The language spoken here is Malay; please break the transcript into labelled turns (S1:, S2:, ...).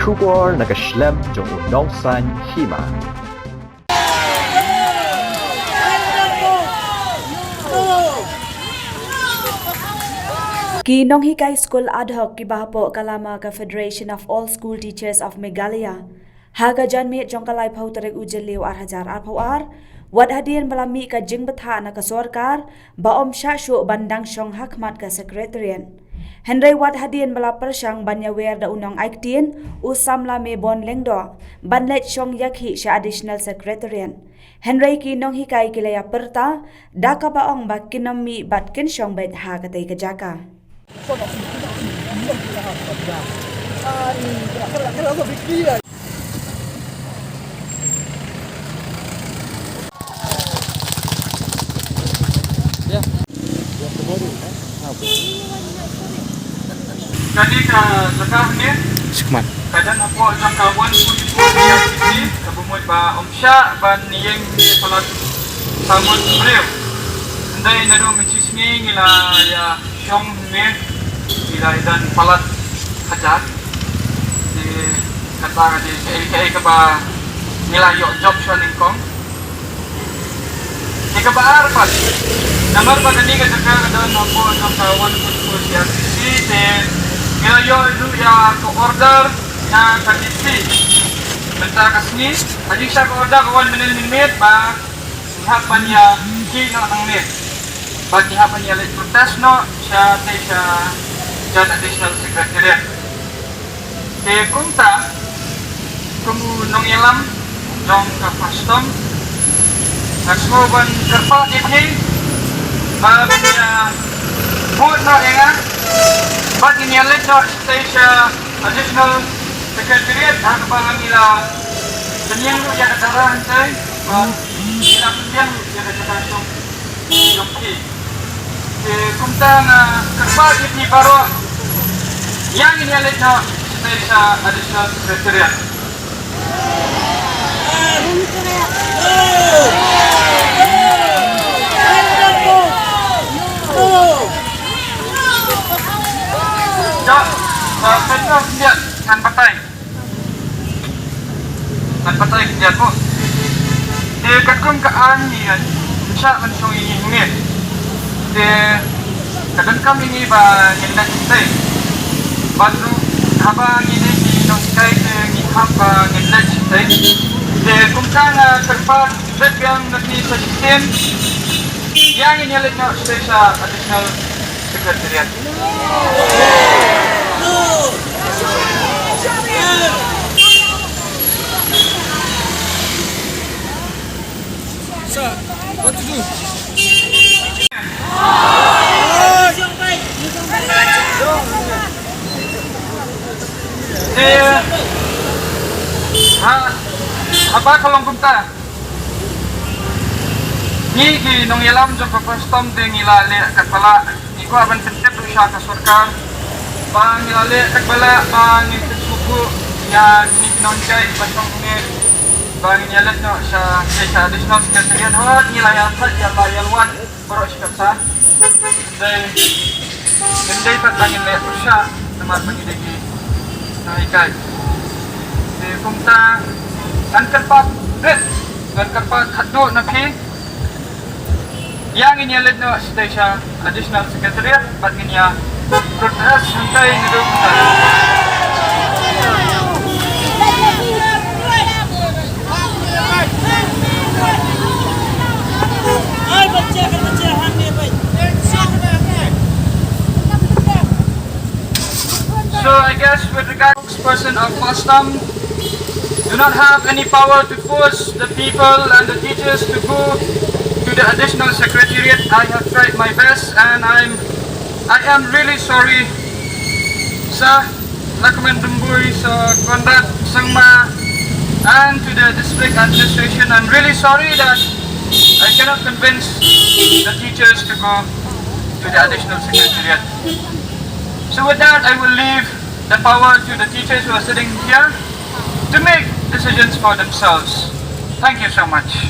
S1: Shubor nagaslem jong unongsan hima.
S2: Kinong Hikay School Ad Hoc Kibahapo Kalama ka Federation of All School Teachers of Meghalaya. Haga janmi jong kalay pau tarik ujeliw arhajar arpawar. Wad hadian balami ka jing betha na ka sorkar baom syasyu bandang syong hakmat ka sekretarian. Henry wad hadian bala persyang banyawer da unong aiktin usam lame bon lengdo banlet syong yakhi sya additional secretarian. Henry kinong hikay kilaya perta daka baong ba kinami bat kin syong bet ha katay kajaka.
S3: Jadi sekarang ni kadang aku macam kawan pun dia sini kabumut ba omsya ban niyeng salat samun beliau. Andai nado mencisni ngila ya syong ni ngila dan palat hajar di kata di KK ke ba ngila yo job shalingkong. Ika ba arpat namar ba ni ka sekarang kadang aku macam kawan pun dia sini dan ngayo itu ya ke order na kadisi benta kasni adik siya ke order kawan menit ba hapan ya ki no nangnet ba hapan ya let protes no siya te siya jan additional secretary te kunta kumu nong ilam nong ka custom naksuban kerpa ini ba ya buat no enga. But in your lecture stage additional secretariat dah kepalang ila senyang lu yang ketara hantai ila senyang lu yang ketara syong yongki kumtang kerpa ini baru yang in your lecture stage additional secretariat Saya dia kan patai dia tu. Dia kakum ke angin, bisa mencung ini. Dia kadang kami ini bah hendak kita. Baru apa ini kita ni apa hendak kita. Dia kumkan terpas yang nanti sistem yang ini lepas saya additional secretariat.
S4: So, what to do?
S3: Apa kalau kumta? Ni ki nong yalam jom custom de ngilale kepala iku aban pentep usah ka sarkar bang ngilale kepala bang suku ya ni non kai batong ni bang nyalet no sa additional secretariat hot nilaya hot ya bayal wan bro sikasa dai pat bang le usah tempat pengideki naikai de kumta an kerpat red an kerpat hadu napi yang ini lihat no station additional secretariat bat niya protes sampai nido So I guess with regard to person of custom do not have any power to force the people and the teachers to go to the additional secretariat. I have tried my best and I am really sorry sa Lakman Dumbuy, sa Konrad Sangma and to the district administration. I'm really sorry that I cannot convince the teachers to go to the additional secretariat. So with that, I will leave the power to the teachers who are sitting here to make decisions for themselves. Thank you so much.